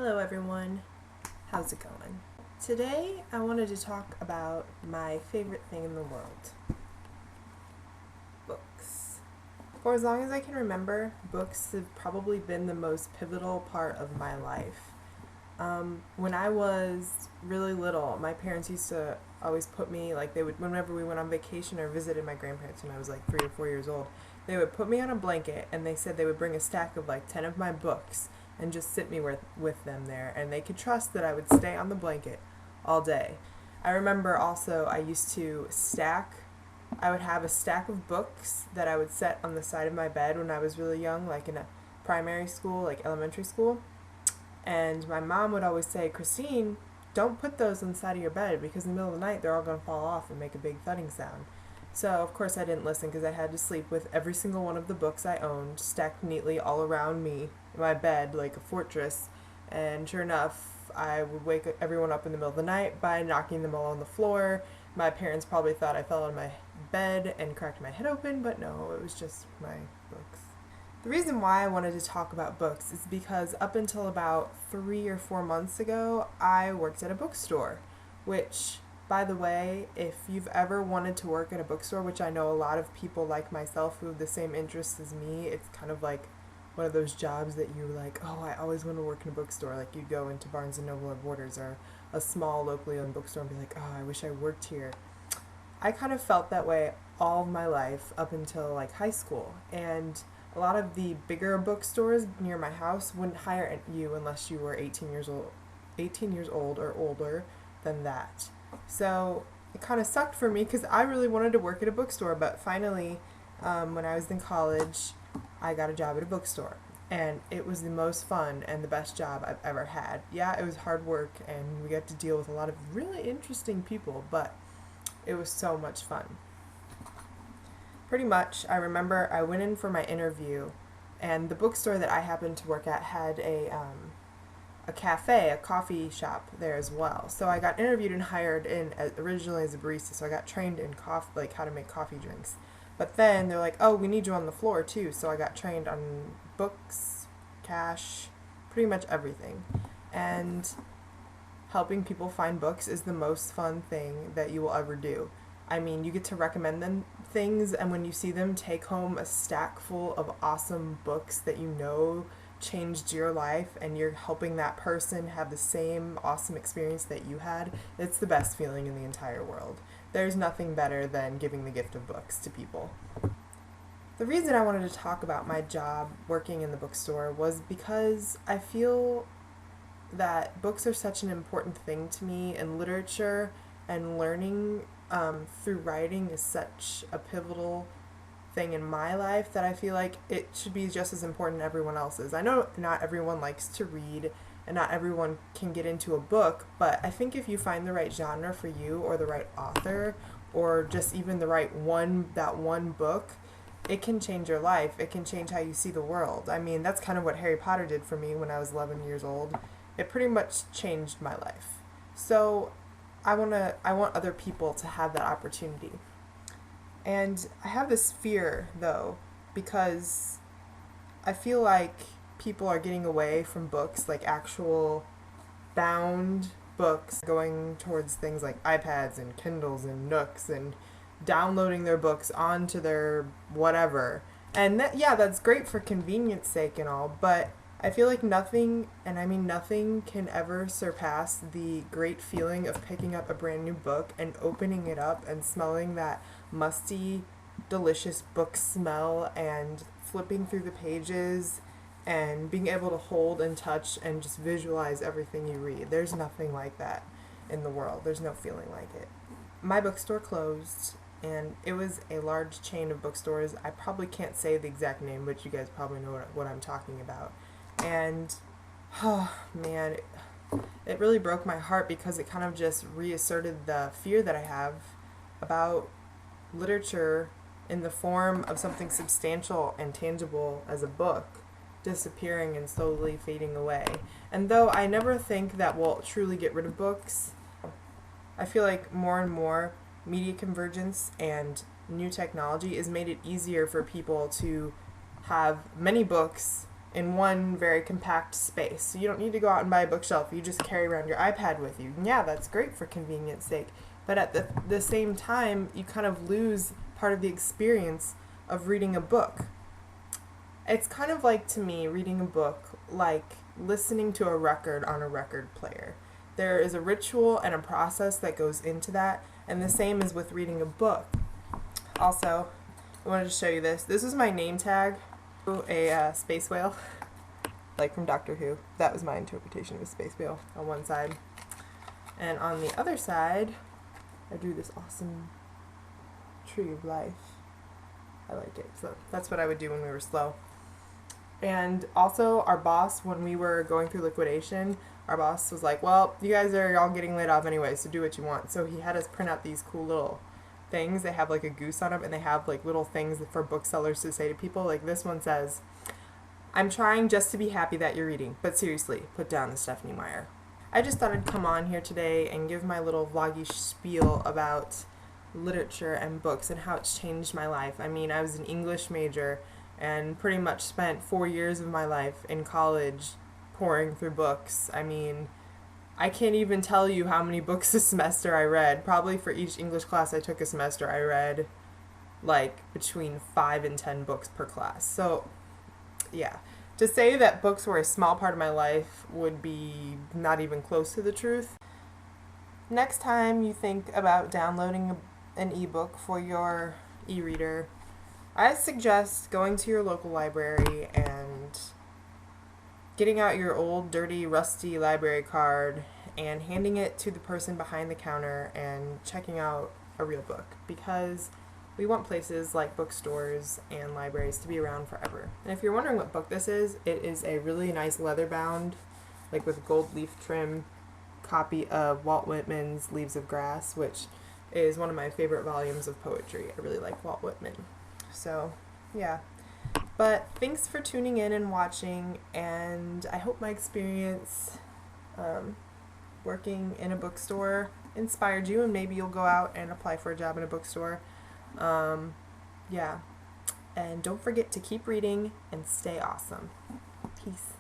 Hello everyone, how's it going? Today I wanted to talk about my favorite thing in the world, books. For as long as I can remember, books have probably been the most pivotal part of my life. When I was really little, my parents used to always put me, whenever we went on vacation or visited my grandparents when I was like 3 or 4 years old, they would put me on a blanket and they said they would bring a stack of like 10 of my books and just sit me with them there, and they could trust that I would stay on the blanket all day. I remember also I would have a stack of books that I would set on the side of my bed when I was really young, like in a primary school, like elementary school. And my mom would always say, Christine, don't put those on the side of your bed because in the middle of the night they're all going to fall off and make a big thudding sound. So, of course, I didn't listen because I had to sleep with every single one of the books I owned stacked neatly all around me in my bed like a fortress. And sure enough, I would wake everyone up in the middle of the night by knocking them all on the floor. My parents probably thought I fell on my bed and cracked my head open, but no, it was just my books. The reason why I wanted to talk about books is because up until about 3 or 4 months ago, I worked at a bookstore, which, by the way, if you've ever wanted to work at a bookstore, which I know a lot of people like myself who have the same interests as me, it's kind of like one of those jobs that you're like, oh, I always want to work in a bookstore. Like you'd go into Barnes & Noble or Borders or a small locally owned bookstore and be like, oh, I wish I worked here. I kind of felt that way all of my life up until like high school, and a lot of the bigger bookstores near my house wouldn't hire you unless you were 18 years old or older than that. So it kind of sucked for me because I really wanted to work at a bookstore, but finally, when I was in college, I got a job at a bookstore, and it was the most fun and the best job I've ever had. Yeah, it was hard work, and we got to deal with a lot of really interesting people, but it was so much fun. Pretty much, I remember I went in for my interview, and the bookstore that I happened to work at had a cafe, a coffee shop there as well. So I got interviewed and hired in originally as a barista, so I got trained in like how to make coffee drinks. But then they're like, oh, we need you on the floor too, so I got trained on books, cash, pretty much everything. And helping people find books is the most fun thing that you will ever do. I mean, you get to recommend them things, and when you see them take home a stack full of awesome books that you know changed your life, and you're helping that person have the same awesome experience that you had, it's the best feeling in the entire world. There's nothing better than giving the gift of books to people. The reason I wanted to talk about my job working in the bookstore was because I feel that books are such an important thing to me, and literature and learning through writing is such a pivotal thing in my life that I feel like it should be just as important as everyone else's. I know not everyone likes to read and not everyone can get into a book, but I think if you find the right genre for you or the right author or just even the right that one book, it can change your life. It can change how you see the world. I mean, that's kind of what Harry Potter did for me when I was 11 years old. It pretty much changed my life. So I want other people to have that opportunity. And I have this fear, though, because I feel like people are getting away from books, like actual bound books, going towards things like iPads and Kindles and Nooks and downloading their books onto their whatever. And that's great for convenience sake and all, but I feel like nothing, and I mean nothing, can ever surpass the great feeling of picking up a brand new book and opening it up and smelling that musty, delicious book smell and flipping through the pages and being able to hold and touch and just visualize everything you read. There's nothing like that in the world. There's no feeling like it. My bookstore closed, and it was a large chain of bookstores. I probably can't say the exact name, but you guys probably know what I'm talking about. And, oh man, it really broke my heart because it kind of just reasserted the fear that I have about literature in the form of something substantial and tangible as a book disappearing and slowly fading away. And though I never think that we'll truly get rid of books, I feel like more and more media convergence and new technology has made it easier for people to have many books in one very compact space. So you don't need to go out and buy a bookshelf. You just carry around your iPad with you. And yeah, that's great for convenience sake. But at the same time, you kind of lose part of the experience of reading a book. It's kind of like, to me, reading a book like listening to a record on a record player. There is a ritual and a process that goes into that, and the same is with reading a book. Also, I wanted to show you this. This is my name tag, a space whale, like from Doctor Who. That was my interpretation of a space whale on one side. And on the other side, I drew this awesome tree of life. I like it. So that's what I would do when we were slow. And also, our boss, when we were going through liquidation, our boss was like, well, you guys are all getting laid off anyway, so do what you want. So he had us print out these cool little things. They have like a goose on them, and they have like little things for booksellers to say to people. Like this one says, I'm trying just to be happy that you're reading, but seriously, put down the Stephanie Meyer. I just thought I'd come on here today and give my little vloggy spiel about literature and books and how it's changed my life. I mean, I was an English major and pretty much spent 4 years of my life in college pouring through books. I mean, I can't even tell you how many books a semester I read. Probably for each English class I took a semester, I read like between 5 and 10 books per class. So, yeah. To say that books were a small part of my life would be not even close to the truth. Next time you think about downloading an ebook for your e-reader, I suggest going to your local library and getting out your old, dirty, rusty library card and handing it to the person behind the counter and checking out a real book, because we want places like bookstores and libraries to be around forever. And if you're wondering what book this is, it is a really nice leather-bound, like with gold leaf trim, copy of Walt Whitman's Leaves of Grass, which is one of my favorite volumes of poetry. I really like Walt Whitman. So, yeah. But thanks for tuning in and watching, and I hope my experience working in a bookstore inspired you, and maybe you'll go out and apply for a job in a bookstore. Yeah. And don't forget to keep reading and stay awesome. Peace.